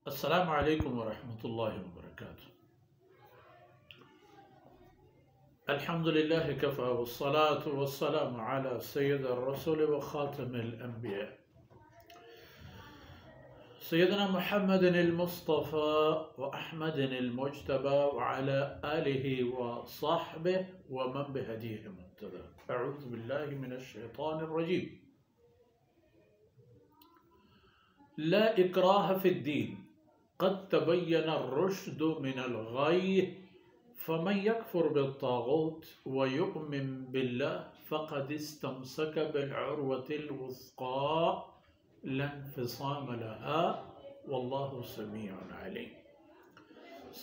السلام عليكم ورحمة الله وبركاته. الحمد لله كفى والصلاة والسلام على سيد الرسول وخاتم الأنبياء سيدنا محمد المصطفى وأحمد المجتبى وعلى آله وصحبه ومن بهديه مهتدى. أعوذ بالله من الشيطان الرجيم. لا إكراه في الدين قد تبين الرشد من الغي فمن يكفر بالطاغوت ويؤمن بالله فقد استمسك بالعروة الوثقى لا انفصام لها والله سميع عليم.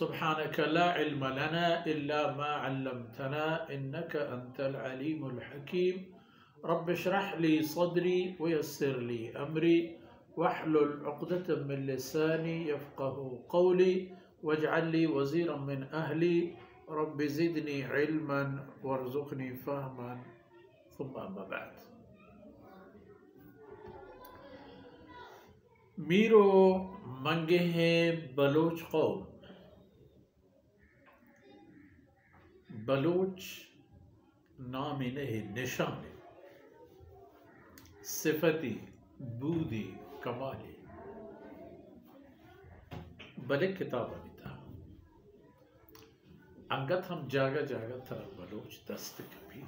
سبحانك لا علم لنا إلا ما علمتنا إنك أنت العليم الحكيم. رب اشرح لي صدري ويسر لي أمري واحلل عقدة من لساني يفقه قولي واجعل لي وزيرا من أهلي رب زدني علما وارزقني فهما ثم أما بعد. میرو منگے ہیں بلوچ قوم. بلوچ نام نہیں نشان صفتی بودی کمالی بلے کتاب نہیں تھا انگت ہم جاگا جاگا تھا بلوچ دست کبھی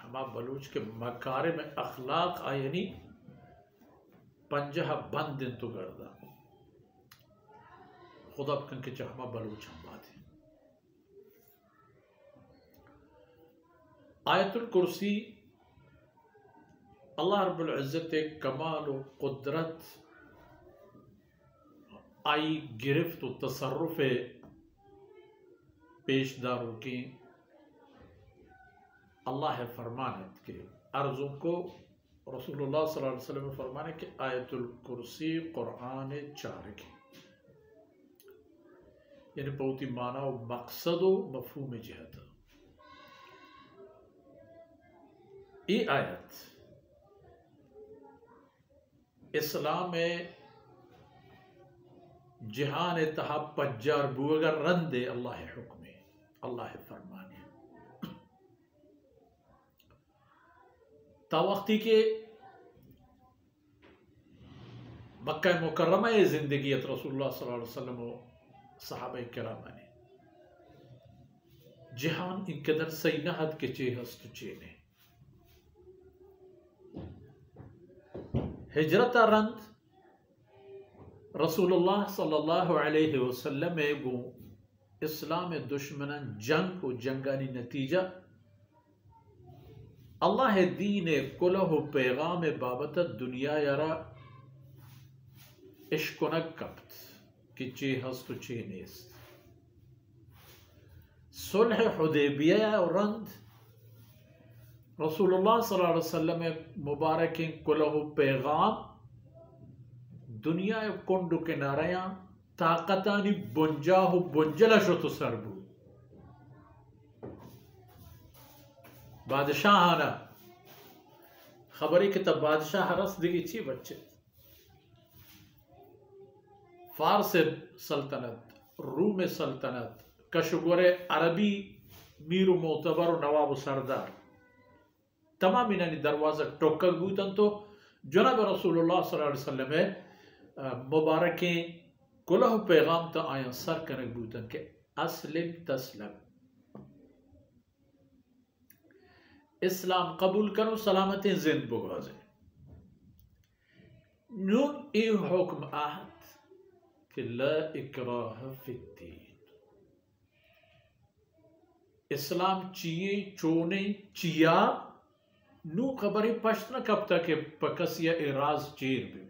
ہما بلوچ کے مکارم اخلاق آئینی پنجہ بند دن تو گردہ خدا بکن کے چہما بلوچ ہم بات ہیں. آیت الکرسی اللہ رب العزت کمال و قدرت آئی گرفت و تصرف پیش داروں کی اللہ فرمانت کے عرضوں کو رسول اللہ صلی اللہ علیہ وسلم فرمانے کہ آیت الکرسی قرآن 4 کی یعنی بہتی معنی و مقصد و مفہوم جہت. یہ آیت اسلام جہان تہا پجار بوگر رند اللہ حکم اللہ فرمانے تا وقتی کے مکہ مکرمہ زندگیت رسول اللہ صلی اللہ علیہ وسلم و صحابہ کرام نے جہان ان قدر سینہت کے چے ہست چینے ہجرت رند رسول اللہ صلی اللہ علیہ وسلم گو اسلام دشمنان جنگ و جنگانی نتیجہ اللہ دین کلہ پیغام بابت دنیا یرا اشکنک کبت کہ چے ہست و چے نیست. صلح حدیبیہ رند رسول اللہ صلی اللہ علیہ وسلم مبارک کلہ پیغام دنیا کنڈو کے ناریاں طاقتانی بنجاہ بنجلہ شتو سربو بادشاہ آنا خبری کہ تب بادشاہ رس دیگی چی بچے فارس سلطنت روم سلطنت کشور عربی میر و معتبر و نواب و سردار تمام انہی دروازہ ٹوکک بوتن تو جناب رسول اللہ صلی اللہ علیہ وسلم مبارکیں کلہ پیغام تا آیاں سر کنک بوتن کہ اسلم تسلم اسلام قبول کرو سلامتیں زند بغازیں. نون ای حکم آہد کہ لا اکراہ فی الدین اسلام چیئے چونے چیا نو خبری پشت نہ کب تک پکس یا اراز چیر بھی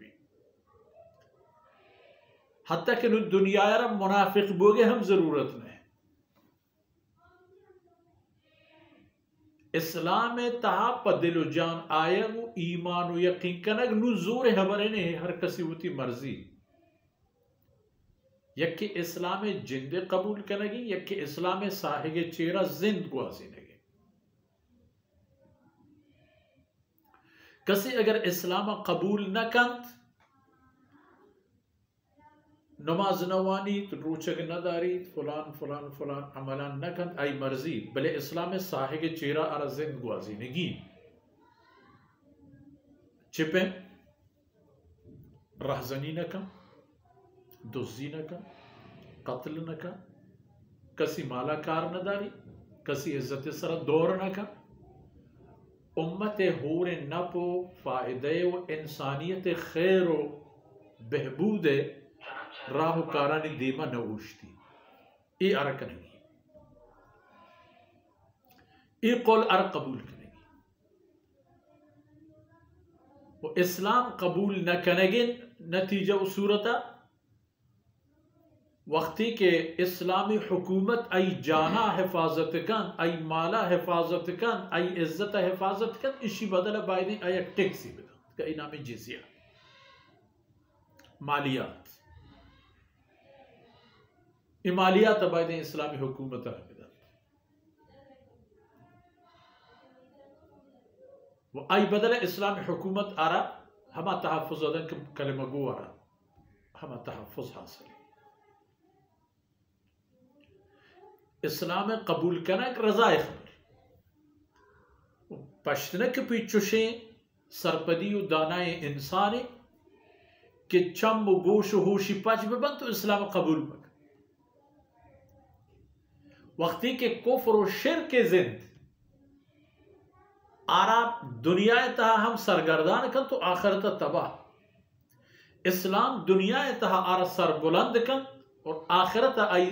حتیٰ کہ نو دنیا رب منافق بوگے ہم ضرورت نہیں اسلام تہا پا دل و جان آیا و ایمان و یقین کنگ نو زور حبرے نہیں ہر کسی ہوتی مرضی یکی اسلام جند قبول کنگی یکی اسلام صاحب چیرہ زند گوازی نگی. کسی اگر اسلام قبول نہ کند نماز نوانی روچک نداری فلان فلان فلان عملان نکند ای مرضی بلے اسلام صاحب چیرا ارا زند گوازی نگی چپیں رہزنی نکن دزدی نکن قتل نکن کسی مالا کار نداری کسی عزت سر دور نکن امت حور نپو فائدے و انسانیت خیر و بہبود راہ کارانی دیما نوشتی ای ارک نہیں ای قول ار قبول کرنے و اسلام قبول نہ کنگن نتیجہ و صورتا وقتی کہ اسلامی حکومت ای جانا حفاظت کن ای مالا حفاظت کن ای عزت حفاظت کن اسی بدل بائدیں ای ایک ٹیکسی بدن کہ ای نامی جزیہ مالیات ای مالیات بائدیں اسلامی حکومت بدن و ای بدل اسلامی حکومت آرا ہما تحفظ دن کلمہ گو آرا ہما تحفظ حاصل اسلام قبول کرنا ایک رضائے خبر پشتنک پیچوشیں سرپدی و دانائے انسانی کہ چم و گوش و ہوشی پاچ ببن تو اسلام قبول مکن وقتی کہ کفر و شرک زند آرا دنیا تہا ہم سرگردان کن تو آخرت تباہ اسلام دنیا تہا آرا سر بلند کن اور آخرت آئی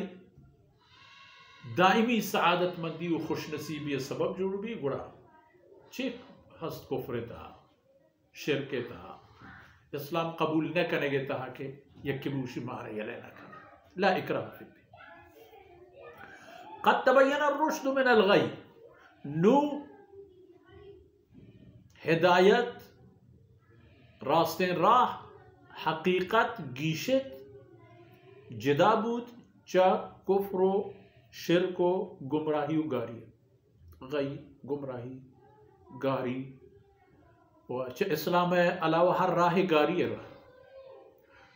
دائمی سعادت مندی و خوش نصیبی سبب جوڑ بھی گڑا چیک ہست کفر تہا شرک تہا اسلام قبول نہ کرنے گے تہا کہ یکی بوشی مارے یلے نہ کرنے لا اکراہ فی الدین قد تبین الرشد من الغی نو ہدایت راستین راہ حقیقت گیشت جدا بود چا کفر و شرک و گمراہی و گاری غی گمراہی گاری و چا اسلام علاوہ ہر راہ گاری ہے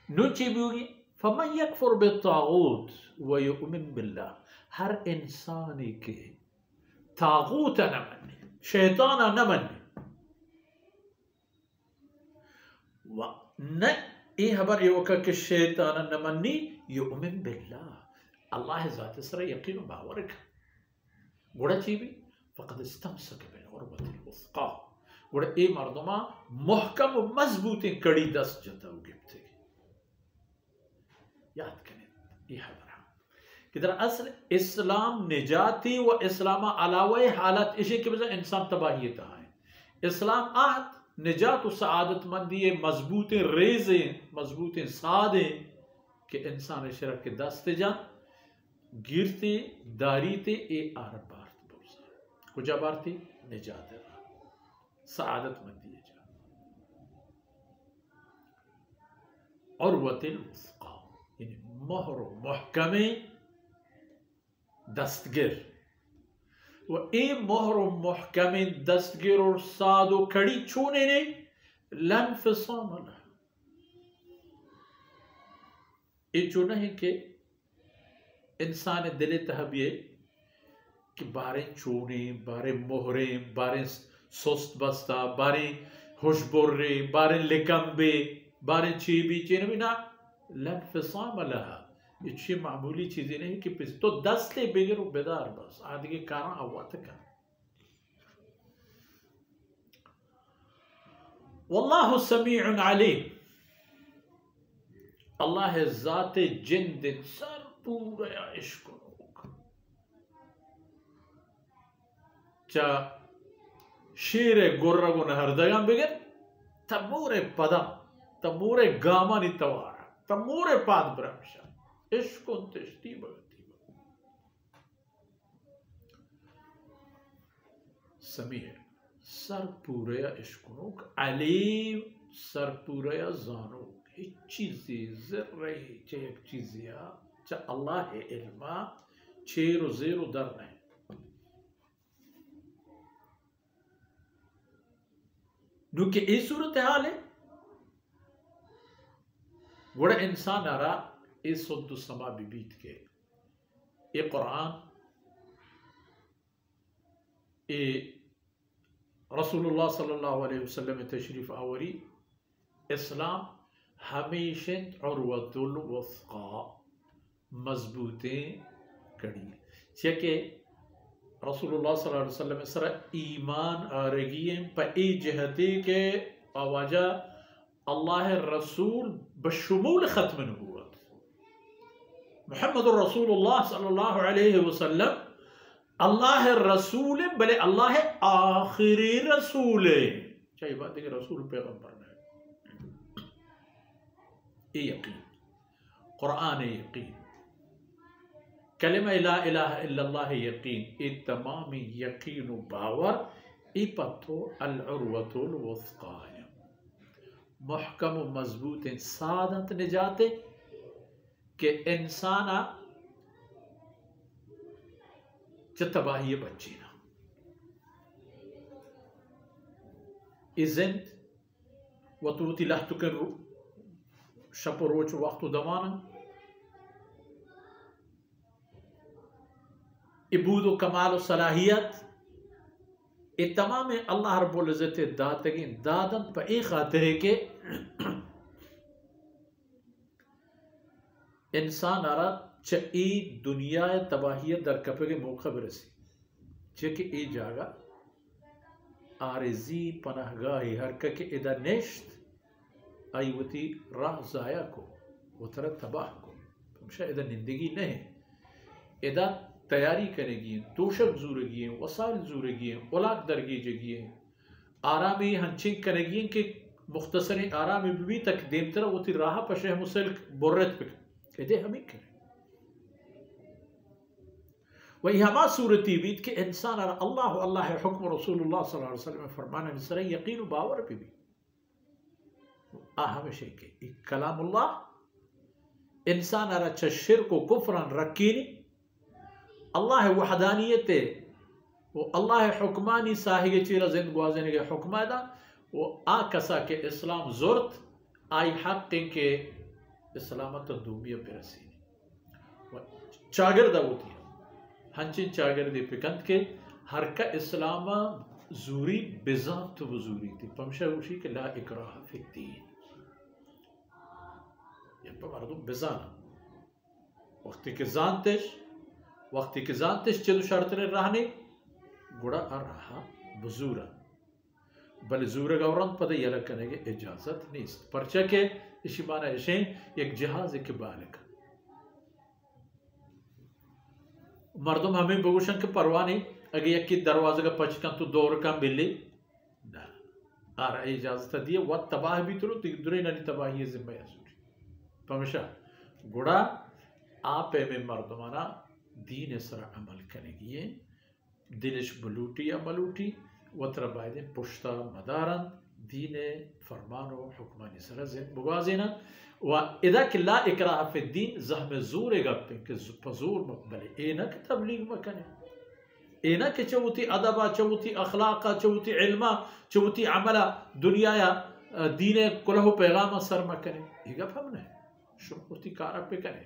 نو چی بیوگی فمن یکفر بالطاغوت و یؤمن باللہ ہر انسانی کے طاغوت نہ مننے شیطانہ نہ مننے نہ ای خبر یہ وقت کہ شیطان نہ منی یؤمن باللہ اللہ ذات سر یقین و باور کا گوڑا چی بھی فقد استمسک بالعروۃ الوثقی گوڑا ای مردمہ محکم و مضبوط کڑی دست جتا ہو گفتے یاد کریں یہ خبر کہ در اصل اسلام نجاتی و اسلام علاوہ حالت اسی کے بجائے انسان تباہیتا ہے اسلام آہد نجات و سعادت مندی مضبوط ریزیں مضبوط سادیں کہ انسان شرک کے دست جان گرتے داریتے اے آر بارت بوزا کجا بارتی نجات را سعادت مندی جان عروۃ الوثقی یعنی مہر و محکم دستگر و اے مہر و محکم دستگر اور ساد و کڑی چھونے نے لانفصام لها یہ جو نہیں کہ انسان دل تحبیے کہ بارے چونے بارے مہرے بارے سست بستا بارے ہوش برے بارے لکمبے بارے چیبی چینے بھی نا لانفصام لها یہ چی معمولی چیزیں نہیں کہ پس تو دست لے بگر و بیدار بس آدھگی کارا آواتا کر واللہ سمیع علیم اللہ ذات جند سر پورا عشق نوک چا شیر گرگو نہردگان بگر تمور پدا تمور گامانی توارا تمور پاد برمشا عشق تشتی بغتی سمیع سر پوریا عشقنوک علیم سر پوریا زانوک ایک چیزی ذرہی چاہ ایک چیزی چاہ اللہ علمہ چیر و زیر و در نہیں نو کہ ای صورت حال ہے گوڑا انسان آرہ اے صد سما ببیت کے اے قرآن اے رسول اللہ صلی اللہ علیہ وسلم تشریف آوری اسلام ہمیشہ عروۃ الوثقا مضبوطیں کڑی چکہ رسول اللہ صلی اللہ علیہ وسلم سر ایمان آرگیم پا ای جہتی کے آواجہ اللہ رسول بشمول ختم نبوت محمد رسول اللہ صلی اللہ علیہ وسلم اللہ رسول بلے اللہ آخری رسول چاہیے بات ہے کہ رسول پیغمبر نے یہ یقین قرآن یقین کلمہ لا الہ الا اللہ یقین ای تمامی یقین و باور ای پتو العروۃ الوثقا محکم و مضبوط سعادت نجاتے کہ انسانا تباہی بچینا ازند وطوتی لحتکن شپ و روچ وقت و دوانا عبود و کمال و صلاحیت یہ تمام اللہ رب العزت داتگین دادن پا ای خاطر ہے کہ انسان آرہ ای دنیا تباہیت در کپے کے موقع برسی چکہ ای جاگا آرزی پناہگاہی ہرکہ کے ادھا نشت آئی وطی راہ ضائع کو وطرہ تباہ کو ہمشہ ادھا نندگی نہیں ادھا تیاری کرے گی توشک زورے گی وسائل زورے گی اولاک درگی جگی آرامی ہنچنگ کرے گی کہ مختصر آرامی بھی تک دیمتر وطی راہ پشہ مسلک برت پک ادھے ہمیں کرے وہی ہما صورتی بیت کہ انسان اللہ حکم رسول اللہ صلی اللہ علیہ وسلم فرمانا نسرہ یقین و باور پہ بھی ہمیشہ کہ کلام اللہ انسان ارہ چھ شرک و کفران رکینی اللہ وحدانیت وہ اللہ حکمانی ساہی چیرہ زند گوازنے کے حکمہ دا وہ کسا کے اسلام زورت آئی حق کے اسلامت دومیہ پر رسینی چاگردہ ہوتی ہے ہنچن چاگردی پکند کے ہرکا اسلام زوری بذات و زوری تھی پمشہ اوشی کہ لا اکراہ فی الدین یہ پا مردم بزانا وقتی کہ زانتش چلو شرطنے رہنے گوڑا رہا بزورا بل زورا گوران پتہ یلا کرنے کے اجازت نیست پرچہ کے اسی معنی اشیں ایک جہاز ایک بالک مردم ہمیں بگوشن کے پروانے اگر یکی دروازہ کا پچکن تو دور کا ملی آرہ اجازت دیئے وقت تباہ بھی تلو درے نانی تباہی ذمہ یاسوری پمشا گوڑا آپ میں مردمانا دین سر عمل کرنے گی دلش بلوٹی یا ملوٹی وطر بائدیں پشتا مدارن دین فرمان و حکمانی سر زند بگوازینا و اذا کہ لا اکراہ فی الدین زہم زور گپیں کہ پزور مقبلے اینا کہ تبلیغ مکنے اینا کہ چوتی ادبا چوتی اخلاقا چوتی علما چوتی عملا دنیا یا دین کلہو پیغام سر مکنے یہ گپ ہم نے شروعی کارا پہ کنے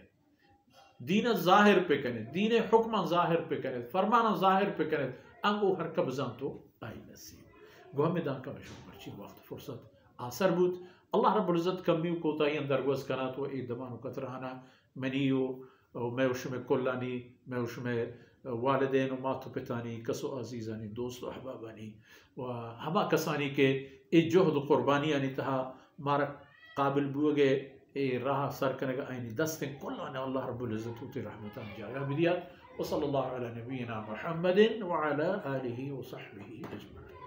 دین ظاہر پہ کنے دین حکم ظاہر پہ کنے فرمان ظاہر پہ کنے انگو ہر کبزان تو آئی نصیب گو ہمیں دان کا مشہور مرچی وقت فرصت آثر بود اللہ رب العزت کمیو کوتاہی اندرگوز کنا تو ایک دمانو کترہانا منیو میں اشمے کلانی میں اشمے والدین و ماتو پتانی کسو عزیزانی دوست و احبابانی و ہما کسانی کے ای جہد قربانی آنی تہا مارا قابل بوگے ای راہ سر کنگا آئینی دستیں کلانے اللہ رب العزت ہوتی رحمتان جاگا بدیات وصلی اللہ علی نبینا محمد وعلا آلہ وصحبہ اجمعین.